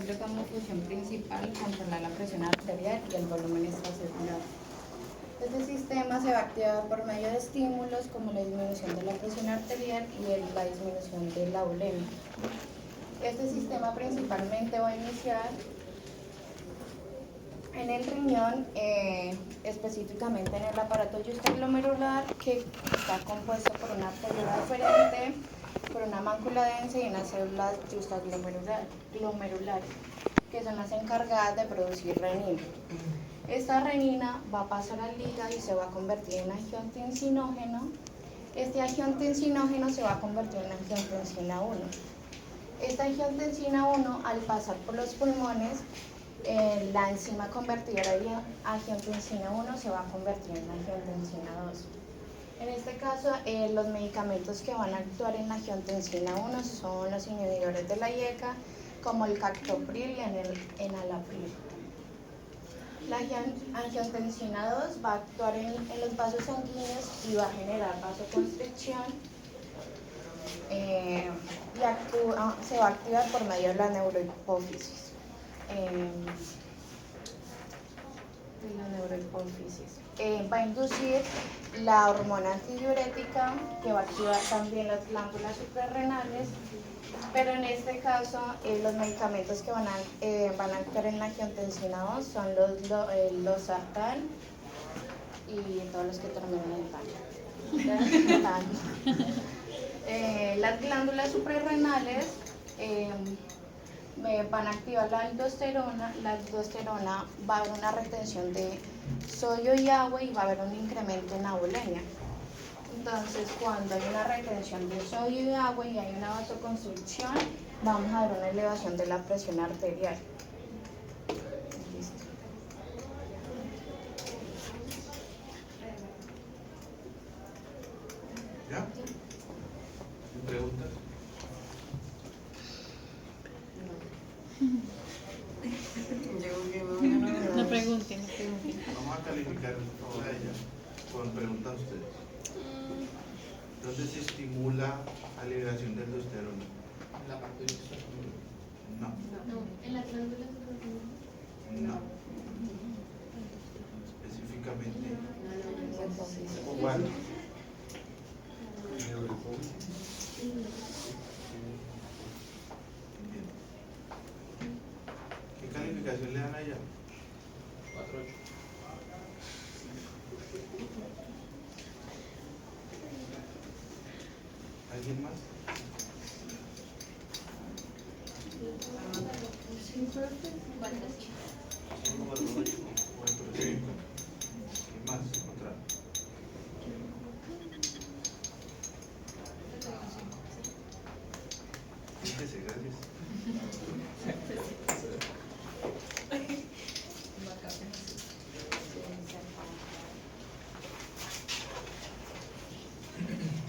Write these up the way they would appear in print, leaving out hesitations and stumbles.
cumple como función principal controlar la presión arterial y el volumen extracircular. Este sistema se va a activar por medio de estímulos como la disminución de la presión arterial y la disminución de la bulimia. Este sistema principalmente va a iniciar en el riñón, específicamente en el aparato justaglomerular, que está compuesto por una arteriola deferente, por una mácula densa y unas células justaglomerulares, que son las encargadas de producir renina. Esta renina va a pasar al hígado y se va a convertir en angiotensinógeno. Este angiotensinógeno se va a convertir en angiotensina 1. Esta angiotensina 1, al pasar por los pulmones, la enzima convertidora de angiotensina 1 se va a convertir en angiotensina 2. En este caso, los medicamentos que van a actuar en la angiotensina 1 son los inhibidores de la IECA, como el captopril y el enalapril. La angiotensina 2 va a actuar en los vasos sanguíneos y va a generar vasoconstricción. Se va a activar por medio de la neurohipófisis. Va a inducir la hormona antidiurética, que va a activar también las glándulas suprarrenales, pero en este caso los medicamentos que van a actuar en la angiotensina 2 son los sartán y todos los que terminan en tal. Las glándulas suprarrenales van a activar la aldosterona. La aldosterona va a haber una retención de sodio y agua y va a haber un incremento en la bulimia. Entonces, cuando hay una retención de sodio y agua y hay una vasoconstricción, vamos a ver una elevación de la presión arterial. Listo. ¿Ya? ¿Preguntas? No pregunten. Vamos a calificar a ella con preguntas a ustedes. ¿Dónde se estimula la liberación de aldosterona? En la parte de No. No, en las glándulas No. Específicamente. ¿Cuál? Bien. ¿Qué calificación le dan a ella? 4-8. ¿Alguien más? Cuatro, cinco. ¿Qué más? Otra. Fíjese, gracias.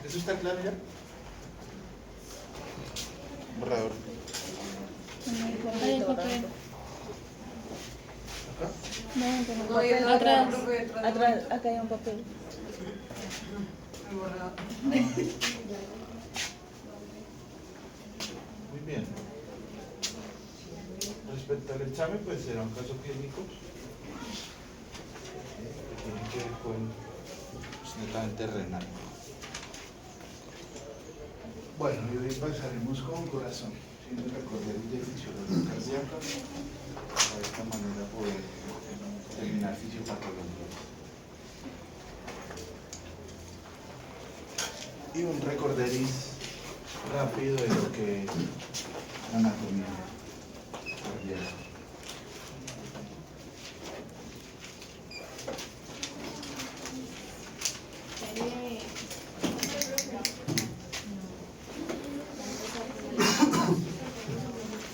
¿Eso está claro ya? Borrador. Ahí el papel. ¿Acá? No, con el papel. Atrás, acá hay un papel. Muy bien. Respecto al examen, pues será un caso clínico que tiene que ver con netamente renal. Bueno, y hoy pasaremos con corazón, siendo recorderis de fisiología cardíaca, de esta manera poder terminar fisiopatología. Y un recorderis rápido de lo que es la anatomía cardíaca.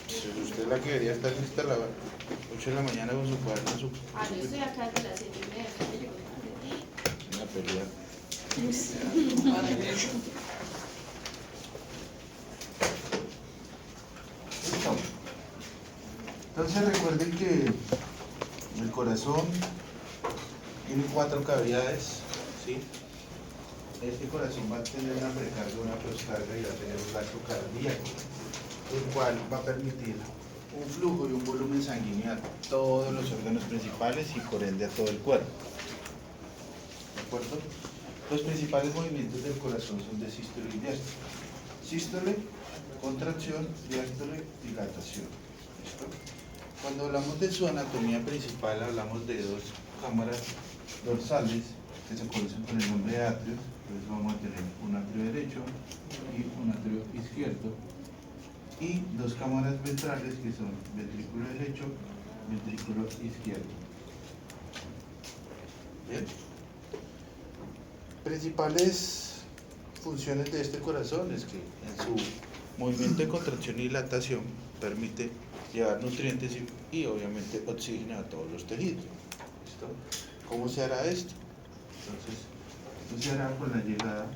Pues usted es la que debería estar lista a las 8 de la mañana con su cuaderno, su... yo estoy acá desde las 7:30. Una pelea. Entonces recuerden que el corazón tiene 4 cavidades, ¿sí? Este corazón va a tener una precarga, una poscarga y va a tener un gasto cardíaco, el cual va a permitir un flujo y un volumen sanguíneo a todos los órganos principales y por ende a todo el cuerpo. ¿De acuerdo? Los principales movimientos del corazón son de sístole y diástole. Sístole, contracción, diástole, dilatación. ¿Listo? Cuando hablamos de su anatomía principal, hablamos de dos cámaras dorsales que se conocen con el nombre de atrios. Entonces vamos a tener un atrio derecho y un atrio izquierdo. Y dos cámaras ventrales que son ventrículo derecho, ventrículo izquierdo. Bien. Principales funciones de este corazón es que en su movimiento de contracción y dilatación permite llevar nutrientes y obviamente oxígeno a todos los tejidos. ¿Listo? ¿Cómo se hará esto? Entonces, esto se hará con la llegada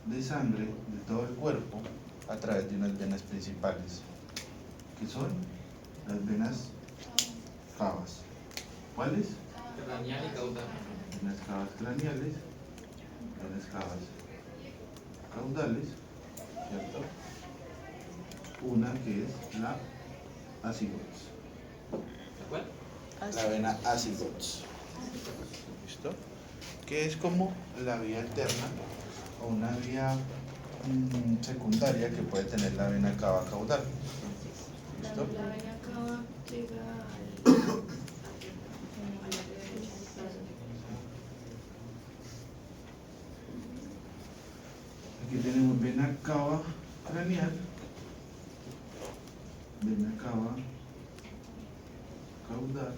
de sangre de todo el cuerpo a través de unas venas principales, que son las venas cavas. ¿Cuáles? Craneal y caudal. Venas cavas craneales, venas cavas caudales, ¿cierto? Una que es la asigots. ¿Cuál? La vena asigots. ¿Listo? Que es como la vía alterna o una vía secundaria que puede tener la vena cava caudal. ¿Listo? La vena cava llega al lado derecho. Aquí tenemos vena cava craneal, vena cava caudal,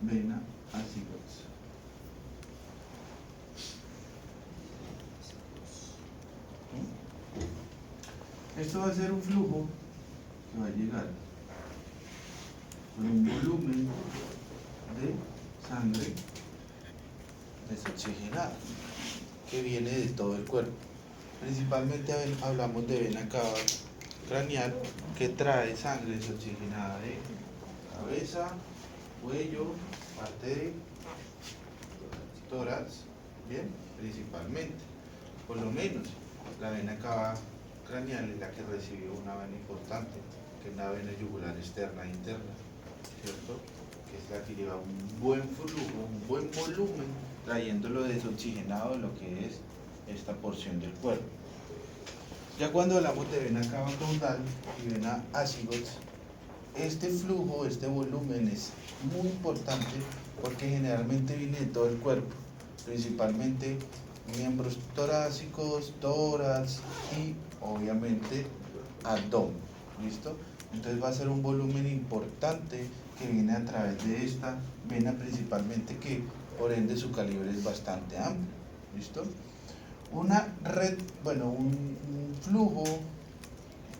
vena asigots. Esto va a ser un flujo que va a llegar con un volumen de sangre desoxigenada que viene de todo el cuerpo. Principalmente hablamos de vena cava craneal que trae sangre desoxigenada de cabeza, cuello, parte de tórax, bien, principalmente. Por lo menos la vena cava craneal es la que recibe una vena importante, que es la vena yugular externa e interna, ¿cierto? Que es la que lleva un buen flujo, un buen volumen, trayéndolo desoxigenado de lo que es esta porción del cuerpo. Ya cuando hablamos de vena cava caudal y vena asigots, este flujo, este volumen es muy importante porque generalmente viene de todo el cuerpo, principalmente miembros torácicos, tórax y obviamente abdomen. ¿Listo? Entonces va a ser un volumen importante que viene a través de esta vena principalmente, que por ende su calibre es bastante amplio. ¿Listo? Una red, bueno, un flujo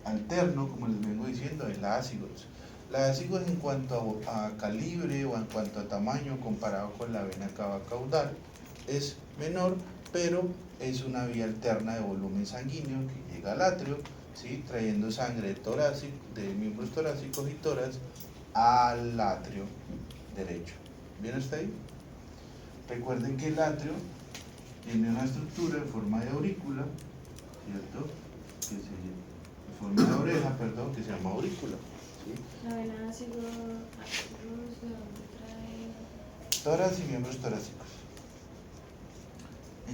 alterno, como les vengo diciendo, es la asigots. La asigots en cuanto a calibre o en cuanto a tamaño comparado con la vena cava caudal es menor, pero es una vía alterna de volumen sanguíneo que llega al atrio, ¿sí? Trayendo sangre de miembros torácicos y tórax al atrio derecho. ¿Bien hasta ahí? Recuerden que el atrio tiene una estructura en forma de aurícula, ¿cierto? En forma de oreja, perdón, que se llama aurícula, ¿sí? La vena ácido, ¿de dónde trae? Tórax y miembros torácicos.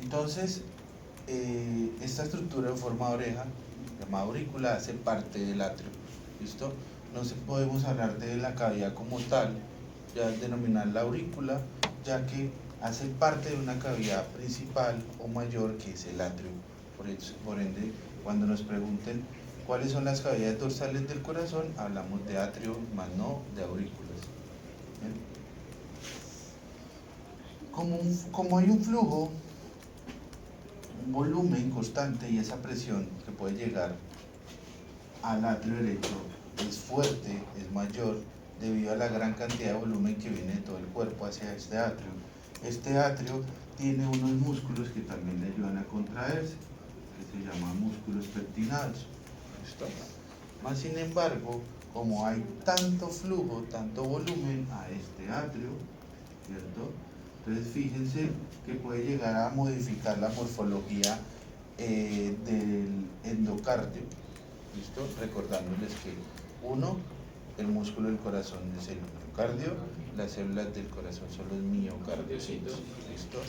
Entonces, esta estructura en forma de oreja, llamada aurícula, hace parte del atrio. ¿Listo? No podemos hablar de la cavidad como tal, ya denominar la aurícula, ya que hace parte de una cavidad principal o mayor que es el atrio. Por ende, cuando nos pregunten cuáles son las cavidades dorsales del corazón, hablamos de atrio, más no de aurículas. ¿Bien? Como hay un flujo, un volumen constante y esa presión que puede llegar al atrio derecho es fuerte, es mayor, debido a la gran cantidad de volumen que viene de todo el cuerpo hacia este atrio. Este atrio tiene unos músculos que también le ayudan a contraerse, que se llaman músculos pectinados. ¿Listo? Más sin embargo, como hay tanto flujo, tanto volumen a este atrio, ¿cierto? Entonces fíjense que puede llegar a modificar la morfología del endocardio. ¿Listo? Recordándoles que Uno, el músculo del corazón es el miocardio, las células del corazón son los miocardiocitos. ¿Listo?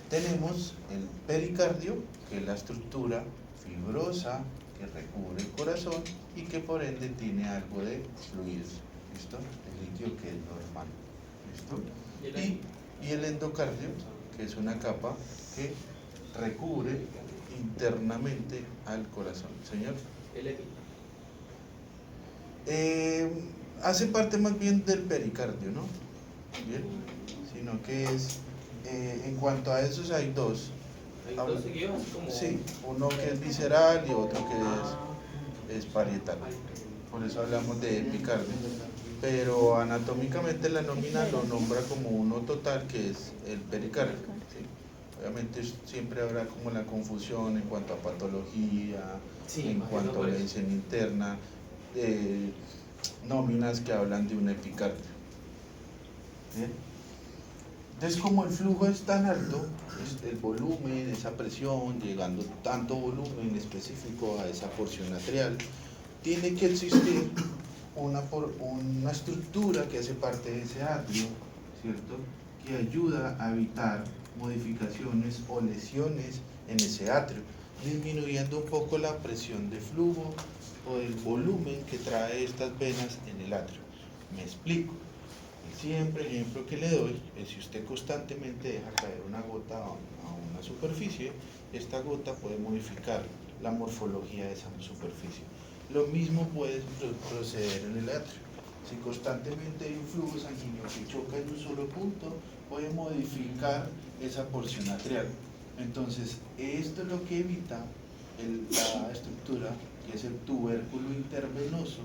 Tenemos el pericardio, que es la estructura fibrosa que recubre el corazón y que por ende tiene algo de fluidos. ¿Listo? El líquido que es normal. ¿Listo? Y el endocardio, que es una capa que recubre internamente al corazón. Señor. El epi. Hace parte más bien del pericardio, ¿no? Bien, sino que es, en cuanto a esos hay dos. Hay dos seguidos, así como. Sí, uno que es visceral y otro que es parietal. Por eso hablamos de epicardio. Pero anatómicamente la nómina lo nombra como uno total, que es el pericardio. ¿Sí? Obviamente siempre habrá como la confusión en cuanto a patología, Sí, en cuanto a medicina interna, nóminas que hablan de un epicardio. ¿Bien? Entonces, como el flujo es tan alto, el volumen, esa presión, llegando tanto volumen específico a esa porción atrial, tiene que existir una estructura que hace parte de ese atrio, ¿cierto?, que ayuda a evitar modificaciones o lesiones en ese atrio, disminuyendo un poco la presión de flujo o el volumen que trae estas venas en el atrio. Me explico. Siempre el ejemplo que le doy es: si usted constantemente deja caer una gota a una superficie, esta gota puede modificar la morfología de esa superficie. Lo mismo puede proceder en el atrio. Si constantemente hay un flujo sanguíneo que choca en un solo punto, puede modificar esa porción atrial. Entonces, esto es lo que evita la estructura, que es el tubérculo intervenoso,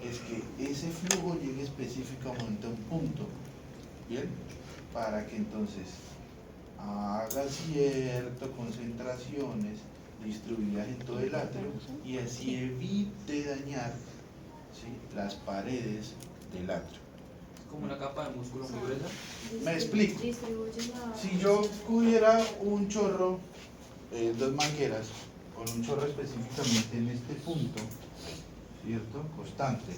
es que ese flujo llegue específicamente a un punto, ¿bien? Para que entonces haga ciertas concentraciones distribuidas en todo el atrio y así evite dañar, ¿sí?, las paredes del atrio. Es como una capa de músculo muy gruesa. Me explico. Distribuye la... Si yo tuviera un chorro, dos mangueras, con un chorro específicamente en este punto, ¿cierto?, constante,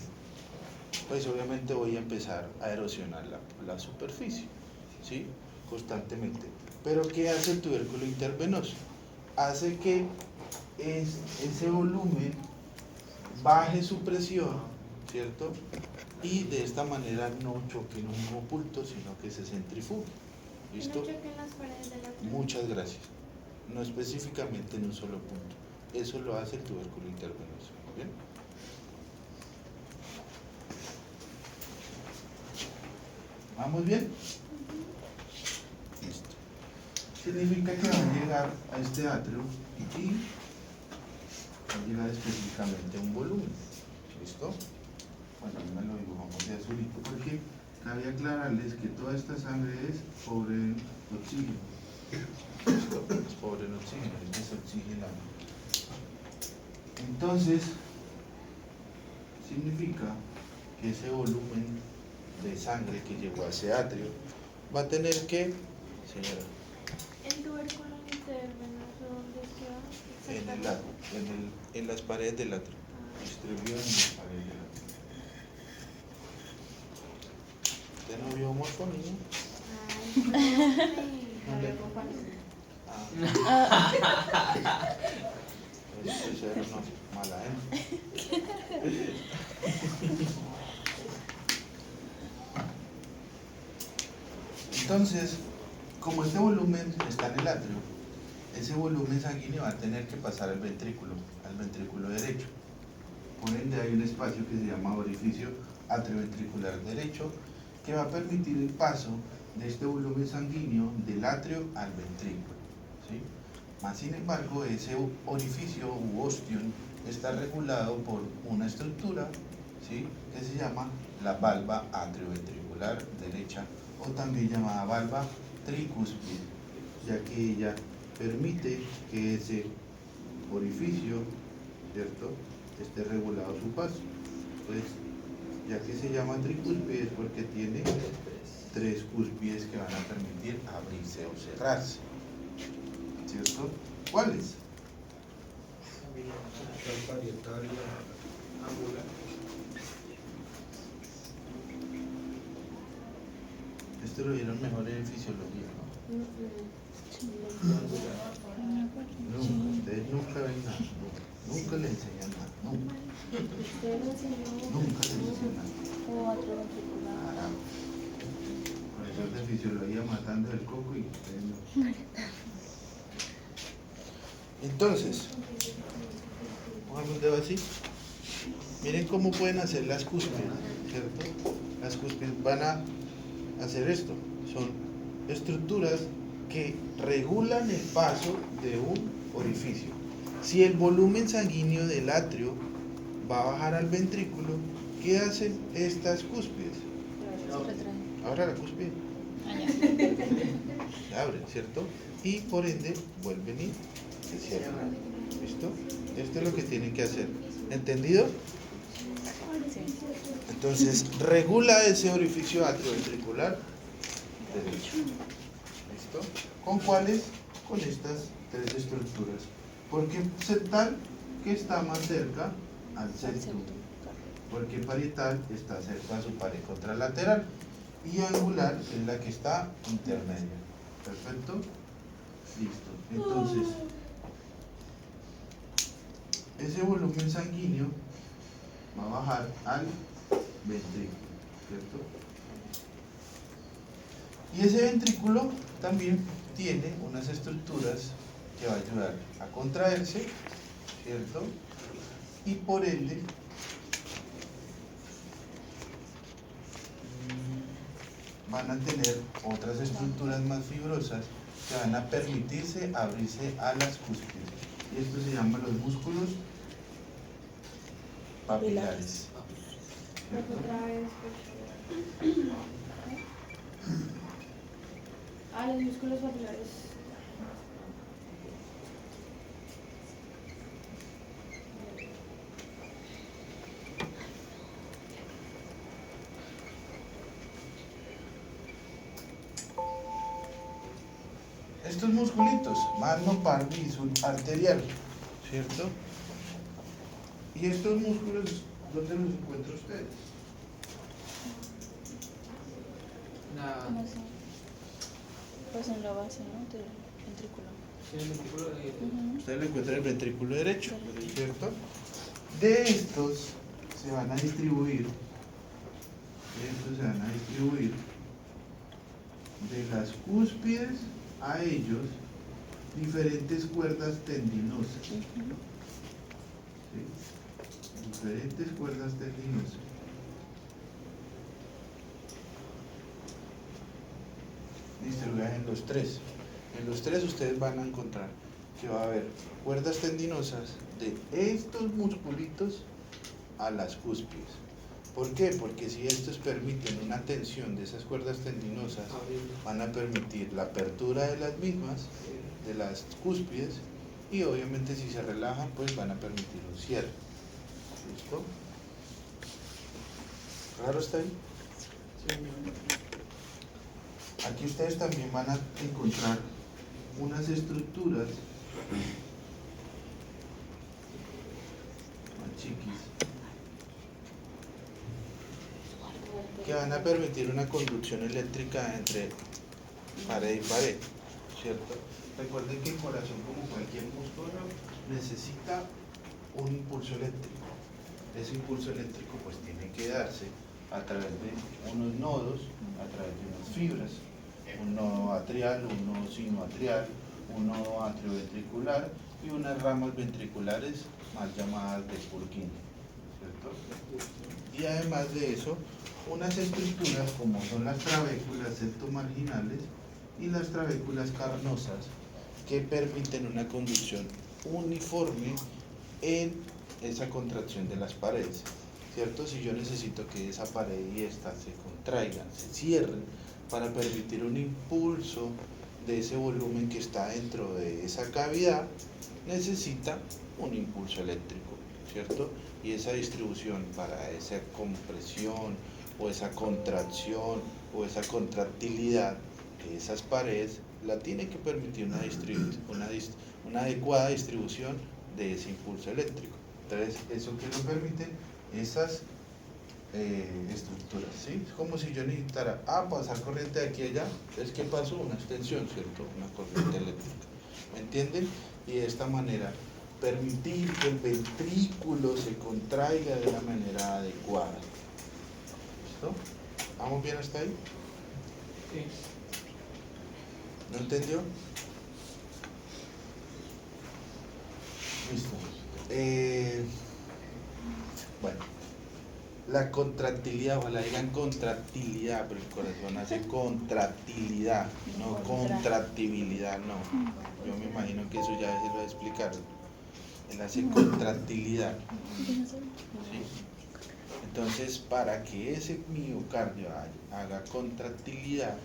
pues obviamente voy a empezar a erosionar la superficie, ¿sí?, constantemente. Pero ¿qué hace el tubérculo intervenoso? Hace que ese volumen baje su presión, ¿cierto?, y de esta manera no choque en un mismo punto, sino que se centrifugue. ¿Listo? No choquen las paredes del atrio. Muchas gracias. No específicamente en un solo punto. Eso lo hace el tubérculo intervenoso. ¿Bien? ¿Vamos bien? Listo. Significa que va a llegar a este atrio y va a llegar específicamente a un volumen. ¿Listo? Bueno, me lo dibujamos de azulito porque cabe aclararles que toda esta sangre es pobre oxígeno. ¿Listo? Es pobre el oxígeno, es desoxigenado. Entonces, significa que ese volumen de sangre que llegó a ese atrio va a tener que, señora, ¿El tubérculo intervenoso dónde queda? en el atrio, en las paredes del atrio, distribuido en las paredes del atrio. ¿Usted no vio morfo, niño? No le acompaño. Eso era una mala, Entonces, como este volumen está en el atrio, ese volumen sanguíneo va a tener que pasar al ventrículo derecho. Por ende hay un espacio que se llama orificio atrioventricular derecho, que va a permitir el paso de este volumen sanguíneo del atrio al ventrículo, ¿sí? Más sin embargo, ese orificio u ostión está regulado por una estructura, ¿sí?, que se llama la valva atrioventricular derecha, o también llamada valva tricúspide, ya que ella permite que ese orificio, ¿cierto?, esté regulado su paso. Pues, ya que se llama tricúspide es porque tiene tres cúspides que van a permitir abrirse o cerrarse, ¿cierto? ¿Cuáles? Parietal y angular. Esto lo vieron mejor en fisiología, ¿no? Nunca, ustedes nunca ven nada, nunca le enseñan nada, nunca. Nunca le enseñan nada. Carajo. Profesor de fisiología matando el coco y ustedes no. Entonces, pongamos el dedo así. Miren cómo pueden hacer las cúspides, ¿cierto? Las cúspides van a hacer esto. Son estructuras que regulan el paso de un orificio. Si el volumen sanguíneo del atrio va a bajar al ventrículo, ¿qué hacen estas cúspides? Ahora la cúspide. Se abren, ¿cierto? Y por ende vuelven y se cierran. ¿Listo? Esto es lo que tienen que hacer. ¿Entendido? Entonces, regula ese orificio atrioventricular derecho. ¿Listo? ¿Con cuáles? Con estas tres estructuras. Porque septal, que está más cerca al septum. Porque parietal está cerca a su pared contralateral. Y angular es la que está intermedia. ¿Perfecto? Listo. Entonces, ese volumen sanguíneo va a bajar al ventrículo, ¿cierto? Y ese ventrículo también tiene unas estructuras que va a ayudar a contraerse, ¿cierto? Y por ende van a tener otras estructuras más fibrosas que van a permitirse abrirse a las cúspides. Y esto se llama los músculos papilares. ¿Cierto? Los músculos papilares. Estos musculitos, magno, parvi y subarterial, ¿cierto? Y estos músculos, ¿dónde los encuentra ustedes? Pues en la base, ¿no? Del ventrículo. En el ventrículo de... Ustedes lo encuentran en el ventrículo derecho, ¿cierto? De estos se van a distribuir, de las cúspides a ellos diferentes cuerdas tendinosas. ¿Sí? Diferentes cuerdas tendinosas. Distribuidas en los tres. En los tres ustedes van a encontrar que va a haber cuerdas tendinosas de estos musculitos a las cúspides. ¿Por qué? Porque si estos permiten una tensión de esas cuerdas tendinosas, van a permitir la apertura de las mismas, de las cúspides, y obviamente si se relajan, pues van a permitir un cierre. ¿Listo? ¿Claro está ahí? Aquí ustedes también van a encontrar unas estructuras más chiquis que van a permitir una conducción eléctrica entre pared y pared, ¿cierto? Recuerden que el corazón, como cualquier músculo, necesita un impulso eléctrico. Ese impulso eléctrico pues tiene que darse a través de unos nodos, a través de unas fibras, un nodo atrial, un nodo sinoatrial, un nodo atrioventricular y unas ramas ventriculares más llamadas de Purkinje, ¿cierto? Y además de eso, unas estructuras como son las trabéculas septomarginales y las trabéculas carnosas que permiten una conducción uniforme en esa contracción de las paredes, ¿cierto? Si yo necesito que esa pared y esta se contraigan, se cierren para permitir un impulso de ese volumen que está dentro de esa cavidad, necesita un impulso eléctrico, ¿cierto? Y esa distribución para esa compresión o esa contracción o esa contractilidad de esas paredes la tiene que permitir una adecuada distribución de ese impulso eléctrico. Entonces, ¿eso qué lo permite? Esas estructuras, ¿sí? Es como si yo necesitara, pasar corriente de aquí a allá, es que pasó una extensión, ¿cierto? Una corriente eléctrica, ¿me entienden? Y de esta manera permitir que el ventrículo se contraiga de la manera adecuada. ¿Listo? ¿Vamos bien hasta ahí? Sí. ¿No entendió? Listo. Bueno, la contractilidad, ojalá digan contractilidad, pero el corazón hace contractilidad, no contractibilidad, no. Yo me imagino que eso ya se lo explicaron. Él hace contractilidad. ¿Sí? Entonces, para que ese miocardio haga contractilidad,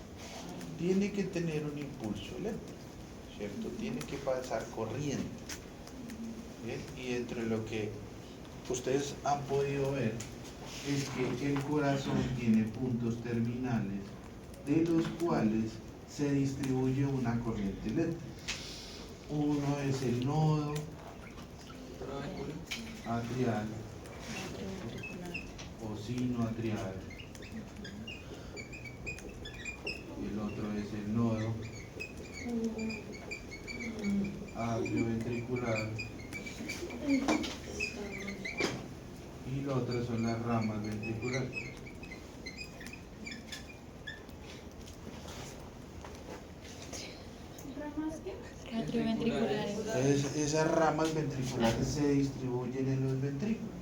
tiene que tener un impulso eléctrico, ¿cierto? Tiene que pasar corriente. ¿Bien? Y dentro de lo que ustedes han podido ver es que el corazón tiene puntos terminales de los cuales se distribuye una corriente eléctrica. Uno es el nodo atrial o sinoatrial, el otro es el nodo atrioventricular y lo otro son las ramas ventriculares. ¿Ramas qué? Atrioventriculares. Esas ramas ventriculares se distribuyen en los ventrículos.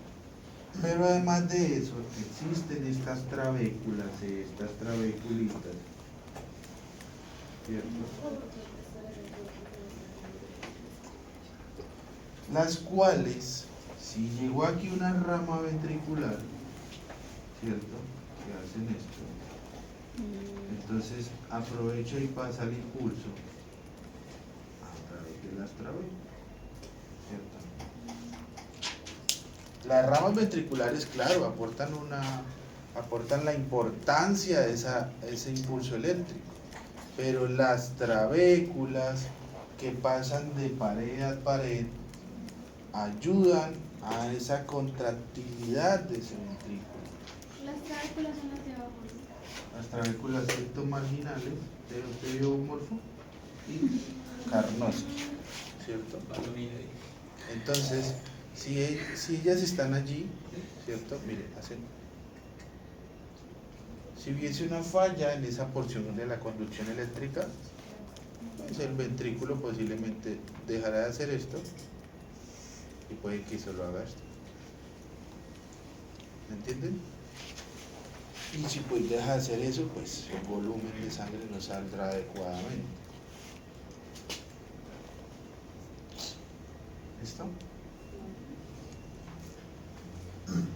Pero además de eso, existen estas trabéculas, estas trabeculitas, ¿cierto? Las cuales, si llegó aquí una rama ventricular, ¿cierto? Que hacen esto. Entonces aprovecha y pasa el impulso a través de las trabéculas, ¿cierto? Las ramas ventriculares, claro, aportan la importancia de ese impulso eléctrico, pero las trabéculas que pasan de pared a pared ayudan a esa contractilidad de ese ventrículo. Las trabéculas son las de abajo, ¿no? Las trabéculas septomarginales de osteomorfo y carnosas, ¿cierto? Entonces, si ellas están allí, ¿cierto? Mire, si hubiese una falla en esa porción de la conducción eléctrica, pues el ventrículo posiblemente dejará de hacer esto y puede que solo haga esto. ¿Me entienden? Y si pues deja de hacer eso, pues el volumen de sangre no saldrá adecuadamente. ¿Listo?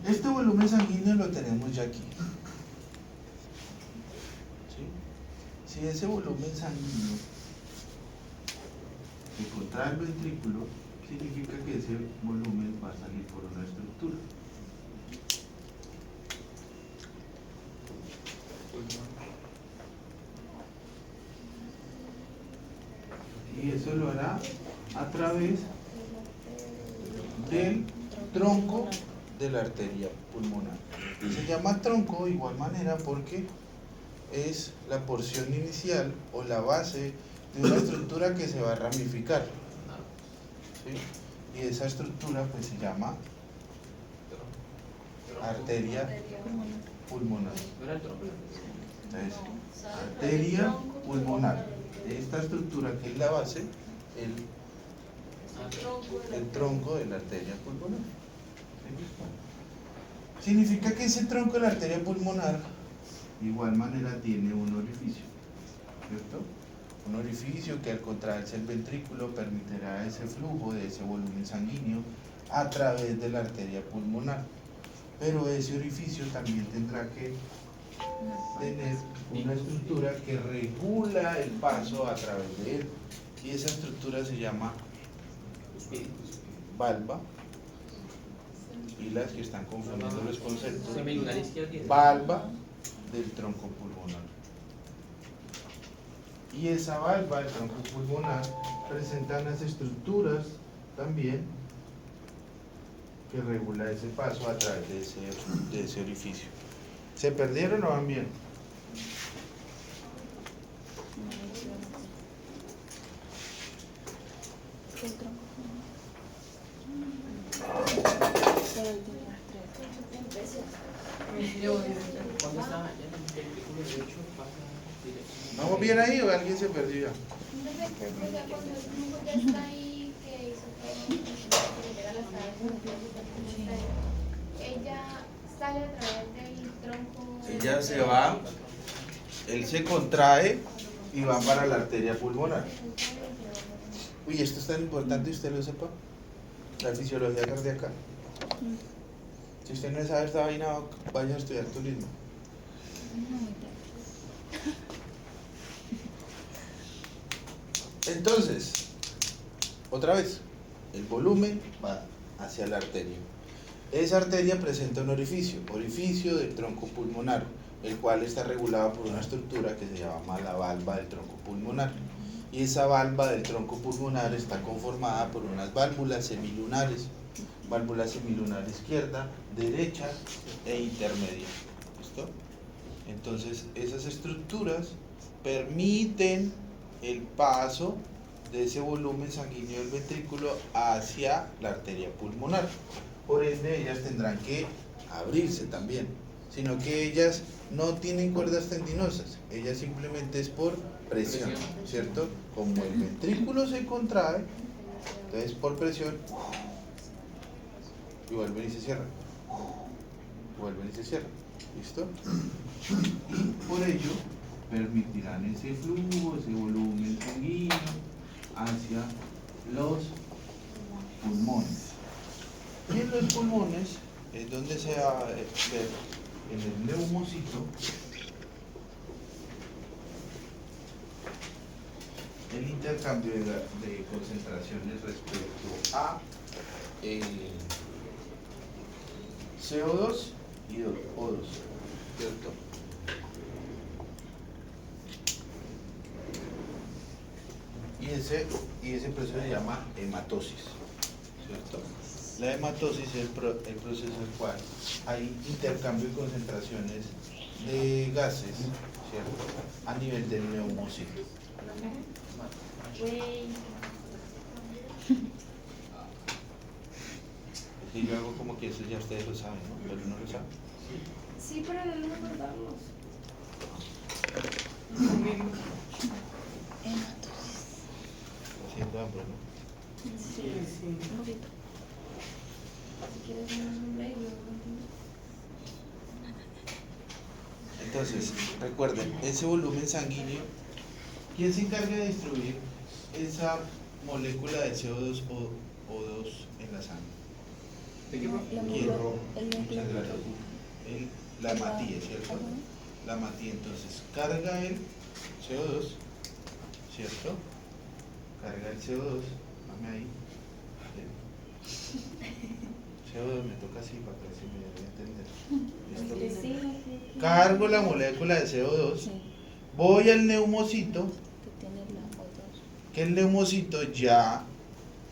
Este volumen sanguíneo lo tenemos ya aquí. ¿Sí? Si ese volumen sanguíneo se contrae el ventrículo, significa que ese volumen va a salir por una estructura. Y eso lo hará a través del tronco de la arteria pulmonar. Se llama tronco de igual manera porque es la porción inicial o la base de una estructura que se va a ramificar. ¿Sí? Y esa estructura pues se llama arteria pulmonar. Entonces, arteria pulmonar. Esta estructura que es la base, el tronco de la arteria pulmonar. ¿Sí? Significa que ese tronco de la arteria pulmonar de igual manera tiene un orificio, ¿cierto? Un orificio que al contraerse el ventrículo permitirá ese flujo de ese volumen sanguíneo a través de la arteria pulmonar. Pero ese orificio también tendrá que tener una estructura que regula el paso a través de él. Y esa estructura se llama valva. Y las que están confundiendo los conceptos. Valva del tronco pulmonar. Y esa valva del tronco pulmonar presenta unas estructuras también que regula ese paso a través de ese orificio. ¿Se perdieron o van bien? El tronco. Cuando está allá en el ventrículo derecho, pasa directo. ¿Vamos bien ahí o alguien se perdió ya? Cuando el tronco ya está ahí, que hizo todo, que llega a las alas, ella sale a través del tronco. Ella se va, él se contrae y va para la arteria pulmonar. Uy, esto es tan importante, usted lo sepa. La fisiología cardíaca. Si usted no sabe esta vaina, vaya a estudiar turismo. Entonces, otra vez, el volumen va hacia la arteria. Esa arteria presenta un orificio del tronco pulmonar, el cual está regulado por una estructura que se llama la valva del tronco pulmonar. Y esa valva del tronco pulmonar está conformada por unas válvulas semilunares, válvula semilunar izquierda, derecha e intermedia. ¿Listo? Entonces, esas estructuras permiten el paso de ese volumen sanguíneo del ventrículo hacia la arteria pulmonar. Por ende, ellas tendrán que abrirse también, sino que ellas no tienen cuerdas tendinosas, ellas simplemente es por presión, ¿cierto? Como el ventrículo se contrae, entonces por presión, y vuelven y se cierran, vuelven y se cierran, ¿listo? Y por ello permitirán ese flujo, ese volumen sanguíneo hacia los pulmones. Y en los pulmones es donde se va a ver en el neumocito el intercambio de concentraciones respecto a CO2 y O2, ¿cierto? Y ese proceso se llama hematosis, ¿cierto? La hematosis es el proceso en el cual hay intercambio de concentraciones de gases, ¿cierto? A nivel del neumocito. Si yo hago como que eso ya ustedes lo saben, ¿no? Pero no lo saben. Sí, pero no lo recordamos. Haciendo hambre, ¿no? Sí, un poquito. Si quieres un break, luego continúo. Entonces, recuerden, ese volumen sanguíneo, ¿quién se encarga de distribuir esa molécula de CO2 o O2 en la sangre? ¿Quién? Muchas gracias. La hematía, ¿cierto? La hematía, entonces, carga el CO2, ¿cierto? Carga el CO2, dame ahí. CO2 me toca así para que se me dé a entender. ¿Listo? Cargo la molécula de CO2, Sí, voy al neumocito, que tiene la O2. que el neumocito ya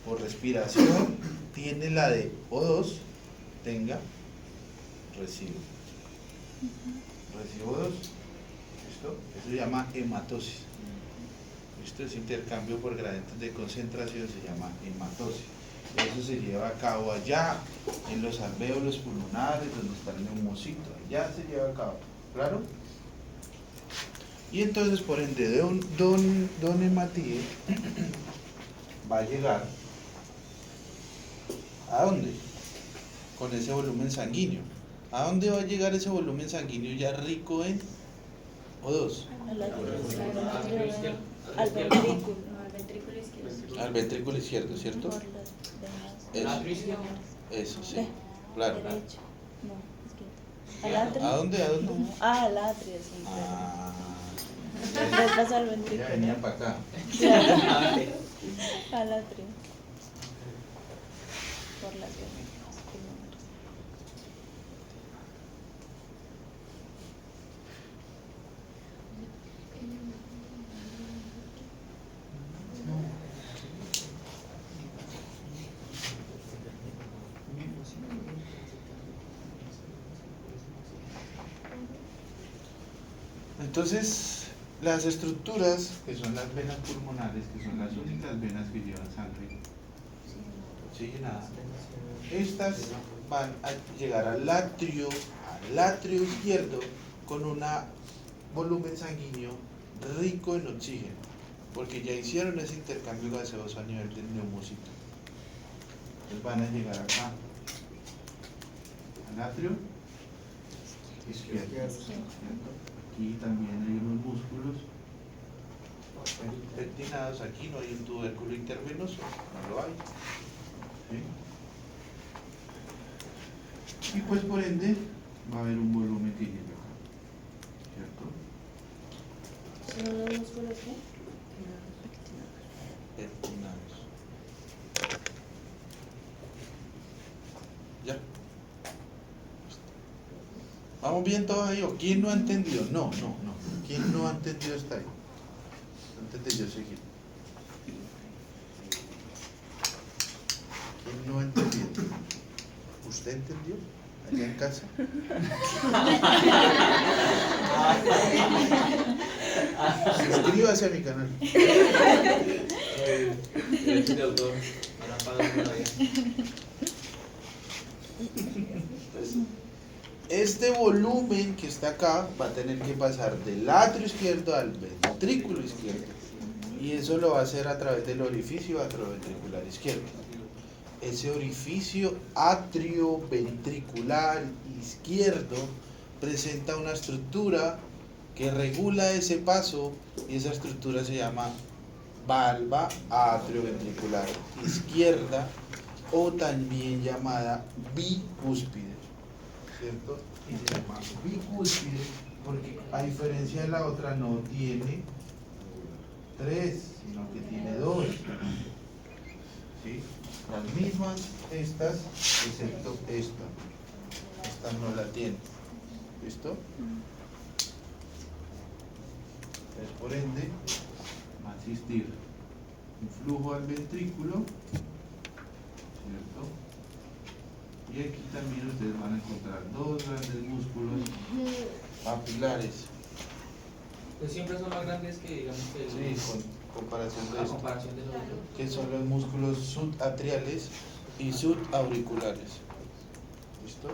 por respiración tiene la de O2, tenga recibo. Recibo 2, ¿listo? Eso se llama hematosis. ¿Listo? Ese intercambio por gradientes de concentración se llama hematosis. Eso se lleva a cabo allá, en los alvéolos pulmonares, donde está el neumocito. Allá se lleva a cabo, ¿claro? Y entonces, por ende, don hematíe va a llegar ¿a dónde? Con ese volumen sanguíneo. ¿A dónde va a llegar ese volumen sanguíneo ya rico en O2? Al ventrículo. No, al ventrículo izquierdo. Al ventrículo izquierdo, ¿cierto? Por las venas. Eso, Atrio izquierdo. eso sí, Ve, claro. Derecho. No, izquierdo. ¿Al atrio? ¿A dónde? ¿A dónde? No. Ah, al atrio, sí. Ah, Después pasa al ya ventrículo. venía para acá. Al atrio. Por las venas pulmonares. Entonces, las estructuras, que son las venas pulmonares, que son las únicas venas que llevan sangre oxigenada, estas van a llegar al atrio izquierdo con un volumen sanguíneo rico en oxígeno, porque ya hicieron ese intercambio gaseoso a nivel del neumocito. Entonces van a llegar acá al atrio izquierdo. Aquí también hay unos músculos pectinados. Aquí no hay un tubérculo intervenoso, no lo hay. ¿Sí? Y pues por ende va a haber un volumen que llega acá, ¿cierto? ¿Son los músculos qué? Pectinados. ¿Ya? ¿Vamos bien todos ahí? ¿O quién no ha entendido? No. ¿Quién no ha entendido hasta ahí? Antes de yo seguir. ¿Quién no ha entendido? ¿Usted entendió? Allá en casa. Suscríbase a mi canal. Derecho de autor, ahora pagan por la vida. Este volumen que está acá va a tener que pasar del atrio izquierdo al ventrículo izquierdo, y eso lo va a hacer a través del orificio atrioventricular izquierdo. Ese orificio atrioventricular izquierdo presenta una estructura que regula ese paso, y esa estructura se llama valva atrioventricular izquierda, o también llamada bicúspide, ¿cierto? Y se llama bicúspide porque, a diferencia de la otra, no tiene 3, sino que tiene 2. ¿Sí? Las mismas estas, excepto esta. Esta no la tiene. ¿Listo? Entonces, por ende, va a existir un flujo al ventrículo, ¿cierto? Y aquí también ustedes van a encontrar 2 grandes músculos papilares. Pues siempre son más grandes que, digamos, que Sí, con comparación de a esto, comparación de los otros. que son los músculos subatriales y subauriculares. ¿Listo?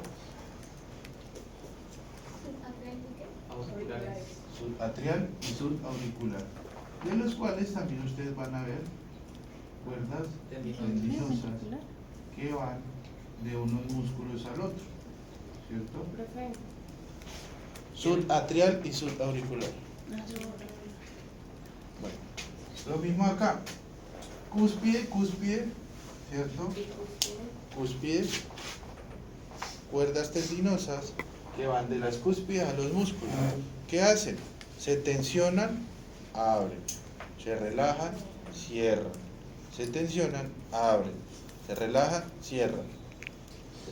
Auriculares. Subatrial y subauricular, de los cuales también ustedes van a ver cuerdas tendinosas que van de unos músculos al otro, ¿cierto? Subatrial y subauricular. Bueno, lo mismo acá. Cúspide, ¿cierto? Cúspide, cuerdas tendinosas que van de las cúspides a los músculos. ¿Qué hacen? Se tensionan, abren, se relajan, cierran, se tensionan, abren, se relajan, cierran.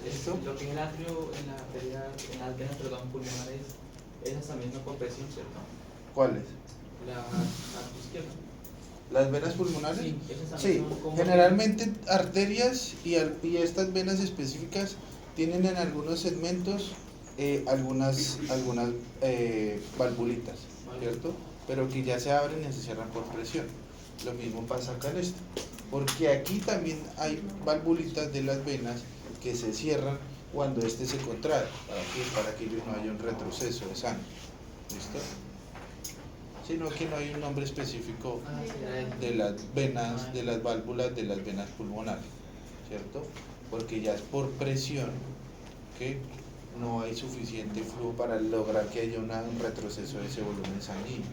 ¿Listo? Lo que es el atrio en las venas, pulmonares, esas también son por presión, ¿cierto? ¿Cuáles? La atrio izquierda. ¿Las venas pulmonares? Sí, esas también Sí, son como... generalmente arterias y estas venas específicas tienen en algunos segmentos algunas valvulitas, ¿cierto? Pero que ya se abren y se cierran por presión. Lo mismo pasa acá en esto, porque aquí también hay valvulitas de las venas que se cierran cuando este se contrae, para que no haya un retroceso de sangre. ¿Listo? Sino que no hay un nombre específico de las venas, de las válvulas de las venas pulmonares, ¿cierto? Porque ya es por presión que no hay suficiente flujo para lograr que haya un retroceso de ese volumen sanguíneo.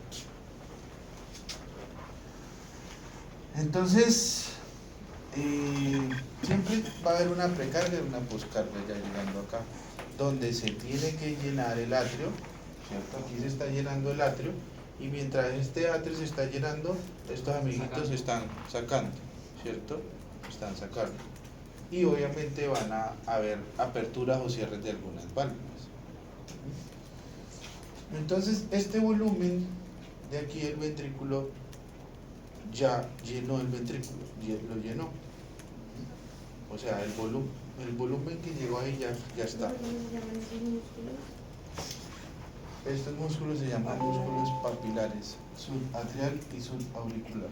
Entonces, siempre va a haber una precarga y una poscarga ya llegando acá, donde se tiene que llenar el atrio, ¿cierto? Aquí se está llenando el atrio, y mientras este atrio se está llenando, estos amiguitos se están sacando, ¿cierto? Están sacando. Y obviamente van a haber aperturas o cierres de algunas válvulas. Entonces, este volumen de aquí, el ventrículo, ya llenó el ventrículo, lo llenó. O sea, el volumen que llegó ahí ya está. Estos músculos se llaman músculos papilares, subatrial y subauricular.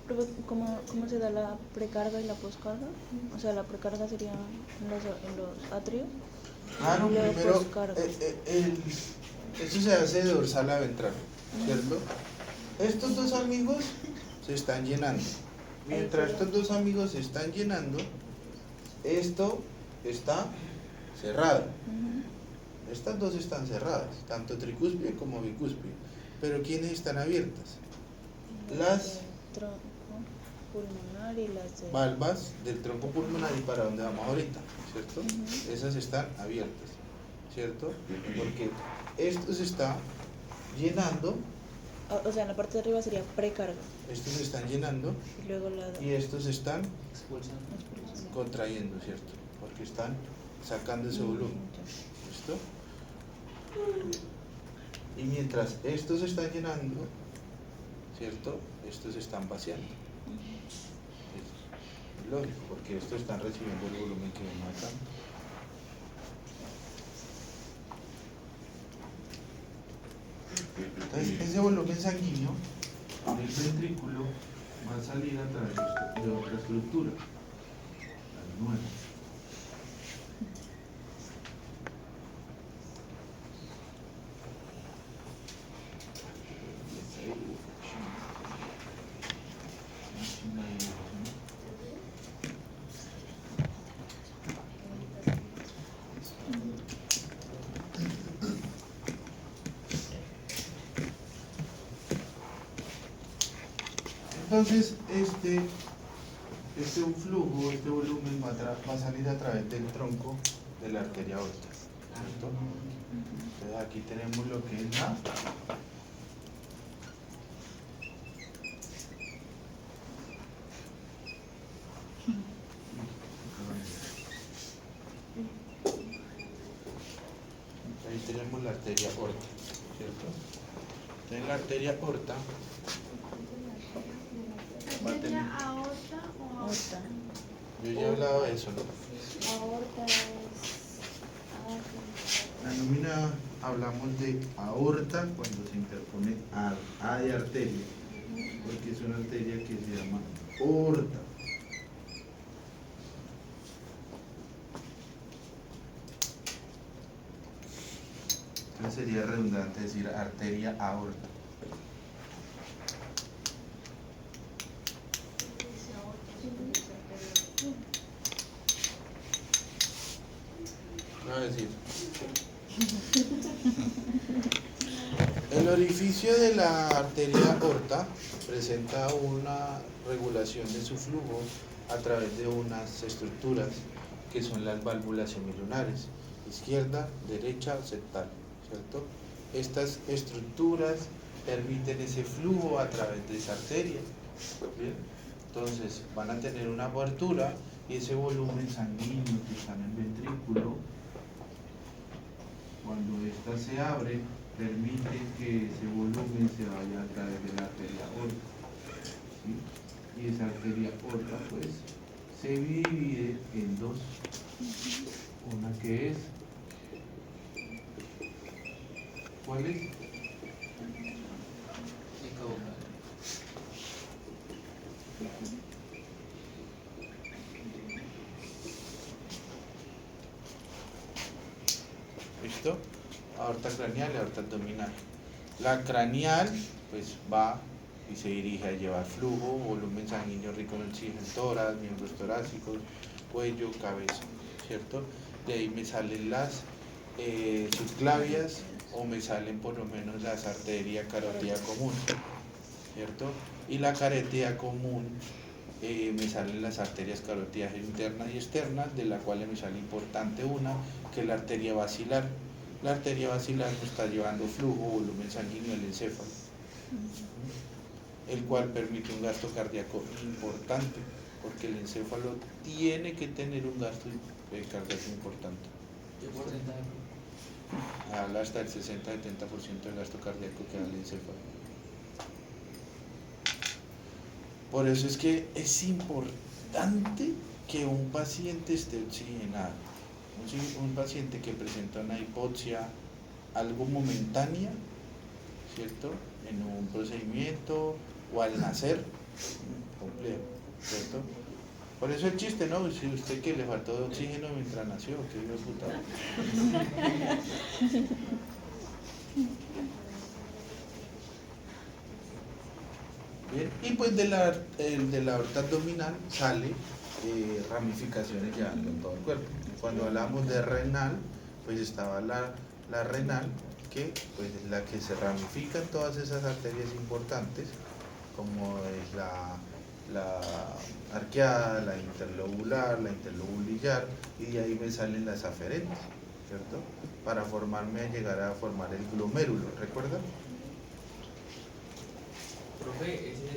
Pero, ¿cómo se da la precarga y la poscarga? O sea, la precarga sería en los atrios. Claro, Y luego primero, poscarga. esto se hace de dorsal a ventral, ¿cierto? Estos dos amigos se están llenando. Mientras estos dos amigos se están llenando, esto está cerrado. Estas dos están cerradas, tanto tricúspide como bicúspide. Pero ¿quiénes están abiertas? Las Tronco pulmonar y las de... valvas del tronco pulmonar y para donde vamos ahorita, ¿cierto? Esas están abiertas, ¿cierto? Porque esto se está llenando, O sea, en la parte de arriba sería precarga. estos se están llenando Y luego la y estos se están Expulsan. contrayendo, ¿cierto? Porque están sacando ese volumen, ¿listo? Y mientras estos se están llenando, ¿cierto? Estos se están vaciando. Es lógico, porque estos están recibiendo el volumen que ven acá. Entonces, ese volumen sanguíneo del ventrículo va a salir a través de otra estructura, las nuevas. Entonces, este flujo, este volumen va a salir a través del tronco de la arteria aorta, ¿cierto? Entonces aquí tenemos lo que es la ahí tenemos la arteria aorta, ¿cierto? Entonces la arteria aorta va a tener, ¿Aorta o aorta. yo ya he hablado de eso, ¿no? aorta es La nómina hablamos de aorta cuando se interpone A de arteria, porque es una arteria que se llama aorta. Entonces sería redundante decir arteria aorta. No, es decir, el orificio de la arteria aorta presenta una regulación de su flujo a través de unas estructuras que son las válvulas semilunares, izquierda, derecha, septal, ¿cierto? Estas estructuras permiten ese flujo a través de esa arteria, ¿bien? Entonces van a tener una abertura y ese volumen sanguíneo que está en el ventrículo, cuando ésta se abre, permite que ese volumen se vaya a través de la arteria aorta, ¿sí? Y esa arteria aorta pues se divide en dos, una que es, ¿cuál es? Y caudal. ¿Listo? Aorta craneal y aorta abdominal. La craneal pues va y se dirige a llevar flujo, volumen sanguíneo rico en oxígeno, tórax, miembros torácicos, cuello, cabeza, ¿cierto? De ahí me salen las subclavias o me salen por lo menos las arterias carótida común, ¿cierto? Y la carótida común me salen las arterias carótidas internas y externas, de la cual me sale importante una, que es la arteria basilar. La arteria basilar me está llevando flujo, volumen sanguíneo al encéfalo, el cual permite un gasto cardíaco importante, porque el encéfalo tiene que tener un gasto cardíaco importante. ¿Qué porcentaje? habla hasta el 60-70% del gasto cardíaco que da el encéfalo. Por eso es que es importante que un paciente esté oxigenado. Un paciente que presenta una hipoxia algo momentánea, ¿cierto? En un procedimiento o al nacer, complejo, ¿cierto? Por eso el chiste, ¿no? Si usted que le faltó de oxígeno mientras nació, qué hijo de puta. Bien, y pues de la aorta abdominal sale ramificaciones ya en todo el cuerpo. Cuando hablamos de renal, pues estaba la renal, que pues es la que se ramifica en todas esas arterias importantes, como es la arqueada, la interlobular, la interlobulillar, y de ahí me salen las aferentes, ¿cierto? Para llegar a formar el glomérulo, ¿recuerdan? Profe, ese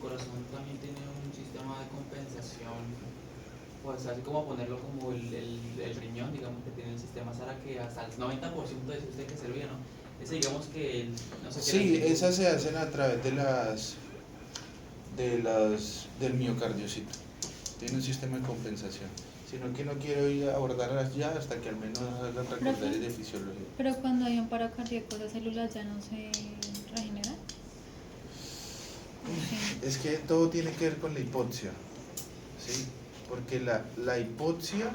corazón también tiene un sistema de compensación, pues así como ponerlo como el riñón, digamos que tiene el sistema SARA que hasta el 90% de usted que servía, ¿no? Ese digamos que, no sé qué. Sí, esas se hacen a través del miocardiocito. Tiene un sistema de compensación. Sino que no quiero ir a abordar ya hasta que al menos hagan recordar de fisiología. Pero cuando hay un paro cardíaco, ¿esas células ya no se regeneran? Es que todo tiene que ver con la hipoxia, ¿sí? Porque la hipoxia,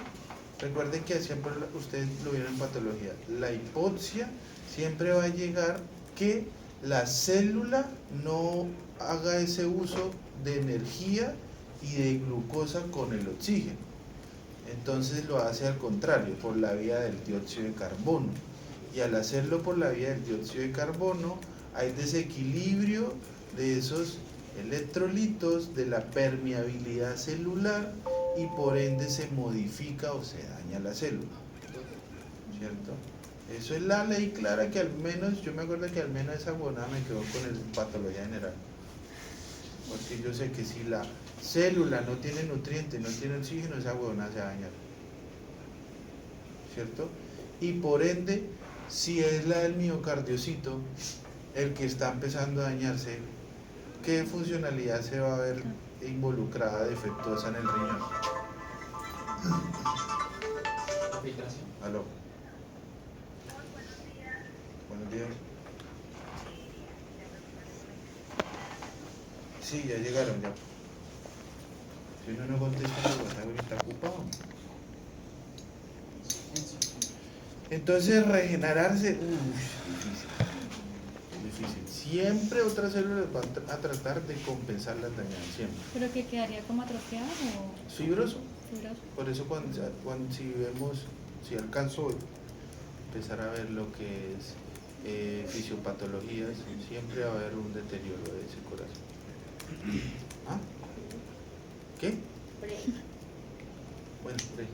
recuerden que siempre ustedes lo vieron en patología, la hipoxia siempre va a llegar que la célula no haga ese uso de energía y de glucosa con el oxígeno. Entonces lo hace al contrario, por la vía del dióxido de carbono. Y al hacerlo por la vía del dióxido de carbono, hay desequilibrio de esos electrolitos, de la permeabilidad celular, y por ende se modifica o se daña la célula, ¿cierto? Eso es la ley clara que al menos, yo me acuerdo que al menos esa huevonada me quedó con el patología general, porque yo sé que si la célula no tiene nutrientes, no tiene oxígeno, esa huevonada se va a dañar, ¿cierto? Y por ende, si es la del miocardiocito el que está empezando a dañarse, ¿qué funcionalidad se va a ver involucrada, defectuosa en el riñón? La filtración. Aló. Buenos días. Sí, ya llegaron ya. Si uno no contesta, el WhatsApp está ocupado. Entonces regenerarse, difícil. Siempre otras células van a tratar de compensar las dañadas, siempre. ¿Pero que quedaría como atrofiado o Fibroso. fibroso? Por eso si alcanzo a empezar a ver lo que es fisiopatologías, siempre va a haber un deterioro de ese corazón. ¿Ah? ¿Qué? Bueno, por ahí.